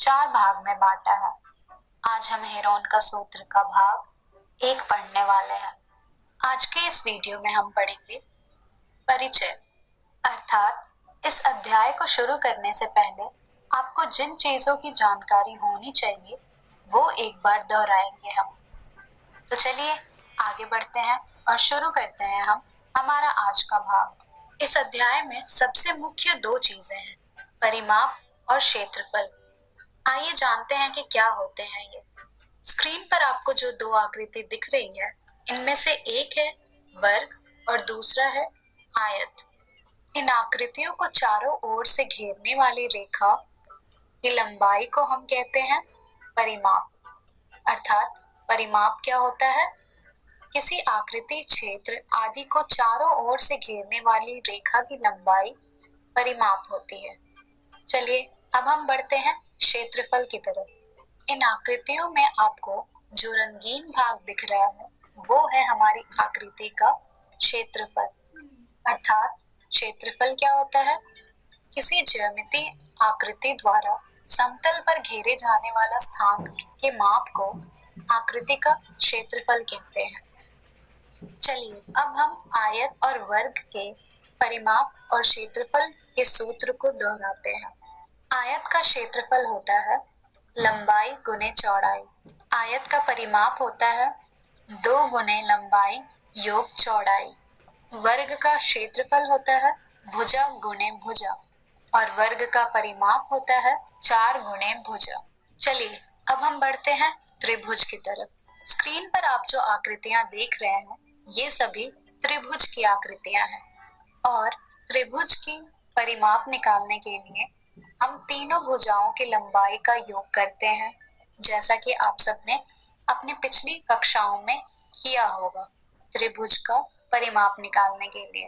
4 भाग में बांटा है। आज हम हेरोन का सूत्र का भाग 1 पढ़ने वाले हैं। आज के इस वीडियो में हम पढ़ेंगे परिचय, अर्थात इस अध्याय को शुरू करने से पहले आपको जिन चीजों की जानकारी होनी चाहिए वो एक बार दोहराएंगे हम। तो चलिए आगे बढ़ते हैं और शुरू करते हैं हम हमारा आज का भाग। इस अध्याय में सबसे मुख्य 2 चीजें हैं, परिमाप और क्षेत्रफल। आइए जानते हैं कि क्या होते हैं ये। स्क्रीन पर आपको जो 2 आकृति दिख रही है, इनमें से एक है वर्ग और दूसरा है आयत। इन आकृतियों को चारों ओर से घेरने वाली रेखा की लंबाई को हम कहते हैं परिमाप। अर्थात परिमाप क्या होता है? किसी आकृति, क्षेत्र आदि को चारों ओर से घेरने वाली रेखा की लंबाई परिमाप होती है। चलिए अब हम बढ़ते हैं क्षेत्रफल की तरफ। इन आकृतियों में आपको जो रंगीन भाग दिख रहा है वो है हमारी आकृति का क्षेत्रफल। अर्थात क्षेत्रफल क्या होता है? किसी ज्यामितीय आकृति द्वारा समतल पर घेरे जाने वाला स्थान के माप को आकृति का क्षेत्रफल कहते हैं। चलिए अब हम आयत और वर्ग के परिमाप और क्षेत्रफल के सूत्र को दोहराते हैं। आयत का क्षेत्रफल होता है लंबाई गुने चौड़ाई। आयत का परिमाप होता है 2 गुने लंबाई योग चौड़ाई। वर्ग का क्षेत्रफल होता है भुजा गुने भुजा और वर्ग का परिमाप होता है 4 गुने भुजा। चलिए अब हम बढ़ते हैं त्रिभुज की तरफ। स्क्रीन पर आप जो आकृतियां देख रहे हैं ये सभी त्रिभुज की आकृतियां हैं और त्रिभुज की परिमाप निकालने के लिए हम तीनों भुजाओं की लंबाई का योग करते हैं, जैसा कि आप सबने अपनी पिछली कक्षाओं में किया होगा त्रिभुज का परिमाप निकालने के लिए।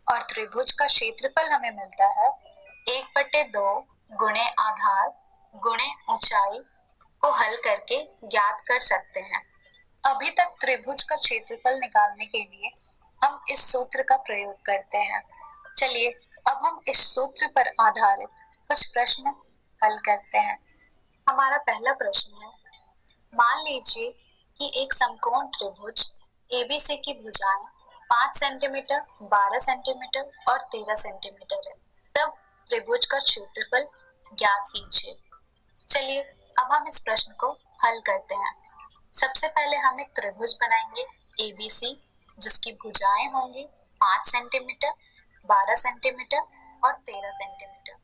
और त्रिभुज का क्षेत्रफल हमें मिलता है 1/2 गुणे आधार गुणे ऊंचाई को हल करके ज्ञात कर सकते हैं। अभी तक त्रिभुज का क्षेत्रफल निकालने के लिए हम इस सूत्र का प्रयोग करते हैं। चलिए अब हम इस सूत्र पर आधारित कुछ प्रश्न हल करते हैं। हमारा पहला प्रश्न है, मान लीजिए कि एक समकोण त्रिभुज ABC की भुजाएं 5 सेंटीमीटर, 12 सेंटीमीटर और 13 सेंटीमीटर है। तब त्रिभुज का क्षेत्रफल ज्ञात कीजिए। चलिए अब हम इस प्रश्न को हल करते हैं। सबसे पहले हम एक त्रिभुज बनाएंगे ABC, जिसकी भुजाएं होंगी 5 सेंटीमीटर, 12 सेंटीमीटर और 13 सेंटीमीटर।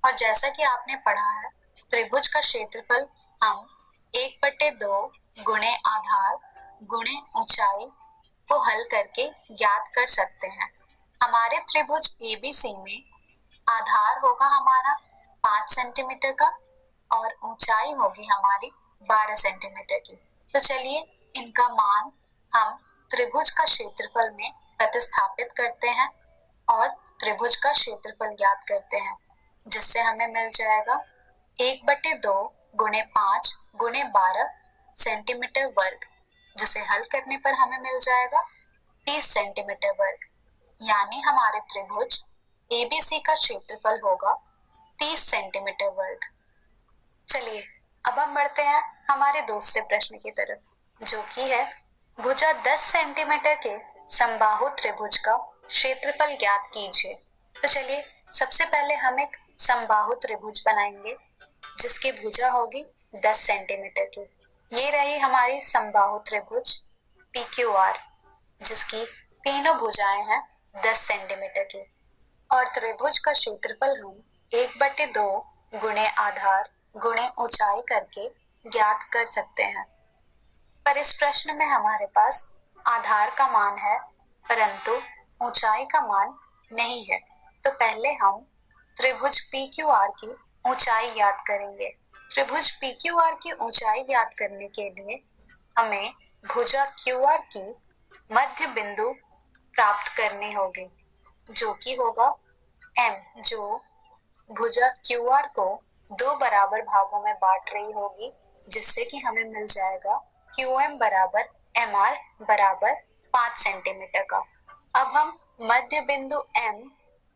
और जैसा कि आपने पढ़ा है, त्रिभुज का क्षेत्रफल हम 1/2 गुणे आधार गुणे ऊंचाई को हल करके ज्ञात कर सकते हैं। हमारे त्रिभुज ABC में आधार होगा हमारा 5 सेंटीमीटर का और ऊंचाई होगी हमारी 12 सेंटीमीटर की। तो चलिए इनका मान हम त्रिभुज का क्षेत्रफल में प्रतिस्थापित करते हैं और त्रिभुज का क्षेत्रफल ज्ञात करते हैं, जिससे हमें मिल जाएगा 1/2 गुणे 5 गुणे 12 सेंटीमीटर वर्ग, जिसे हल करने पर हमें मिल जाएगा 30 सेंटीमीटर वर्ग। यानी हमारे त्रिभुज ABC का क्षेत्रफल होगा 30 सेंटीमीटर वर्ग। चलिए अब हम बढ़ते हैं हमारे दूसरे प्रश्न की तरफ, जो कि है भुजा 10 सेंटीमीटर के समबाहु त्रिभुज का क्षेत्रफल ज्ञात कीजिए। तो चलिए सबसे पहले हम एक समबाहु त्रिभुज बनाएंगे जिसकी भुजा होगी 10 सेंटीमीटर की। ये रही हमारी समबाहु त्रिभुज PQR, जिसकी तीनों भुजाएं हैं 10 सेंटीमीटर की। और त्रिभुज का क्षेत्रफल हम 1/2 गुणे आधार गुणे ऊंचाई करके ज्ञात कर सकते हैं। पर इस प्रश्न में हमारे पास आधार का मान है परंतु ऊंचाई का मान नहीं है। तो पहले हम त्रिभुज PQR की ऊंचाई ज्ञात करेंगे। त्रिभुज PQR की ऊंचाई ज्ञात करने के लिए हमें भुजा QR की मध्य बिंदु प्राप्त करनी होगी, जो कि होगा M, जो भुजा QR को 2 बराबर भागों में बांट रही होगी, जिससे कि हमें मिल जाएगा QM बराबर MR बराबर 5 सेंटीमीटर का। अब हम मध्य बिंदु M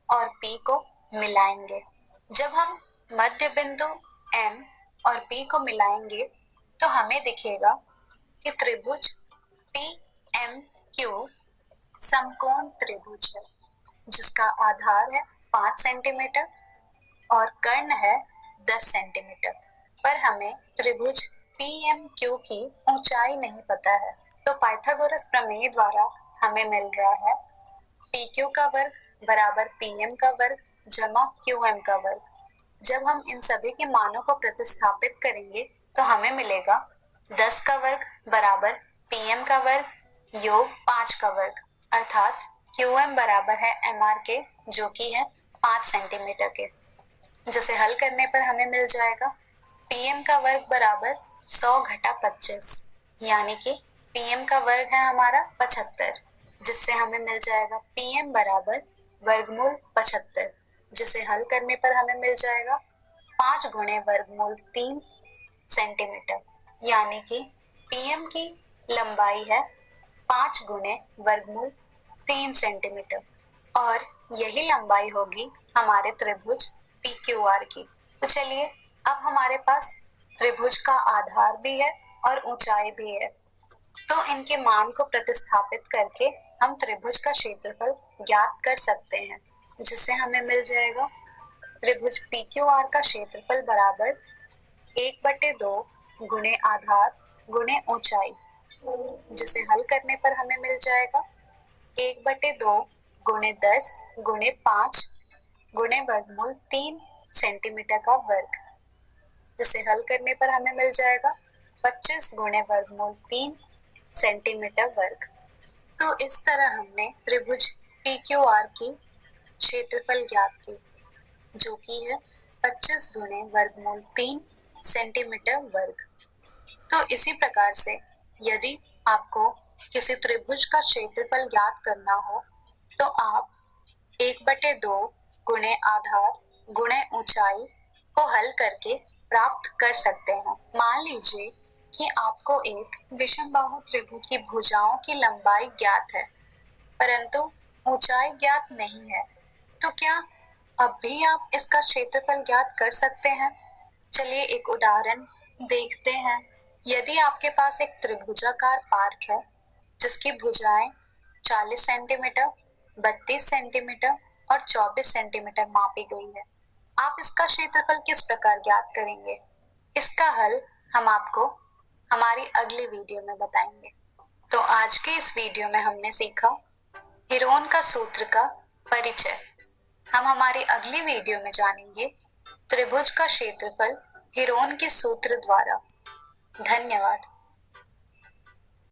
और P को मिलाएंगे। जब हम मध्य बिंदु M और P को मिलाएंगे तो हमें दिखेगा कि त्रिभुज PMQ समकोण त्रिभुज है, जिसका आधार है 5 सेंटीमीटर और कर्ण है 10 सेंटीमीटर। पर हमें त्रिभुज PMQ की ऊंचाई नहीं पता है, तो पाइथागोरस प्रमेय द्वारा हमें मिल रहा है PQ का वर्ग बराबर PM का वर्ग जमा QM का वर्ग। जब हम इन सभी के मानों को प्रतिस्थापित करेंगे तो हमें मिलेगा 10 का वर्ग बराबर PM का वर्ग योग 5 का वर्ग, अर्थात QM बराबर है MR के, जो कि है 5 सेंटीमीटर के, जिसे हल करने पर हमें मिल जाएगा PM का वर्ग बराबर 100 घटा 25, यानी कि PM का वर्ग है हमारा 75, जिससे हमें मिल जाएगा PM बराबर वर्गमूल 75, जिसे हल करने पर हमें मिल जाएगा 5 गुणे वर्गमूल 3 सेंटीमीटर, यानी कि PM की लंबाई है 5 गुणे वर्गमूल 3 सेंटीमीटर, और यही लंबाई होगी हमारे त्रिभुज PQR की। तो चलिए, अब हमारे पास त्रिभुज का आधार भी है और ऊंचाई भी है, तो इनके मान को प्रतिस्थापित करके हम त्रिभुज का क्षेत्रफल ज्ञात कर सकते हैं, जिससे हमें मिल जाएगा त्रिभुज PQR का क्षेत्रफल बराबर 1/2 गुणे आधार गुणे ऊंचाई, जिसे हल करने पर हमें मिल जाएगा 1/2 गुणे 10 गुणे 5 गुणे वर्गमूल 3 सेंटीमीटर का वर्ग, जिसे हल करने पर हमें मिल जाएगा 25 गुणे वर्गमूल 3 सेंटीमीटर वर्ग। तो इस तरह हमने त्रिभुज PQR की क्षेत्रफल ज्ञात की, जो कि है 25 गुणे वर्गमूल 3 सेंटीमीटर वर्ग। तो इसी प्रकार से यदि आपको किसी त्रिभुज का क्षेत्रफल ज्ञात करना हो तो आप 1/2 गुणे आधार गुणे ऊंचाई को हल करके प्राप्त कर सकते हैं। मान लीजिए कि आपको एक विषमबाहु त्रिभुज की भुजाओं की लंबाई ज्ञात है, परंतु ऊंचाई ज्ञात नहीं है, तो क्या अब भी आप इसका क्षेत्रफल ज्ञात कर सकते हैं? चलिए एक उदाहरण देखते हैं। यदि आपके पास एक त्रिभुजाकार पार्क है जिसकी भुजाएं 40 सेंटीमीटर, 32 सेंटीमीटर और 24 सेंटीमीटर मापी गई है, आप इसका क्षेत्रफल किस प्रकार ज्ञात करेंगे? इसका हल हम आपको हमारी अगली वीडियो में बताएंगे। तो आज के इस वीडियो में हमने सीखा हीरोन का सूत्र का परिचय। हम हमारी अगली वीडियो में जानेंगे त्रिभुज का क्षेत्रफल हीरोन के सूत्र द्वारा। धन्यवाद।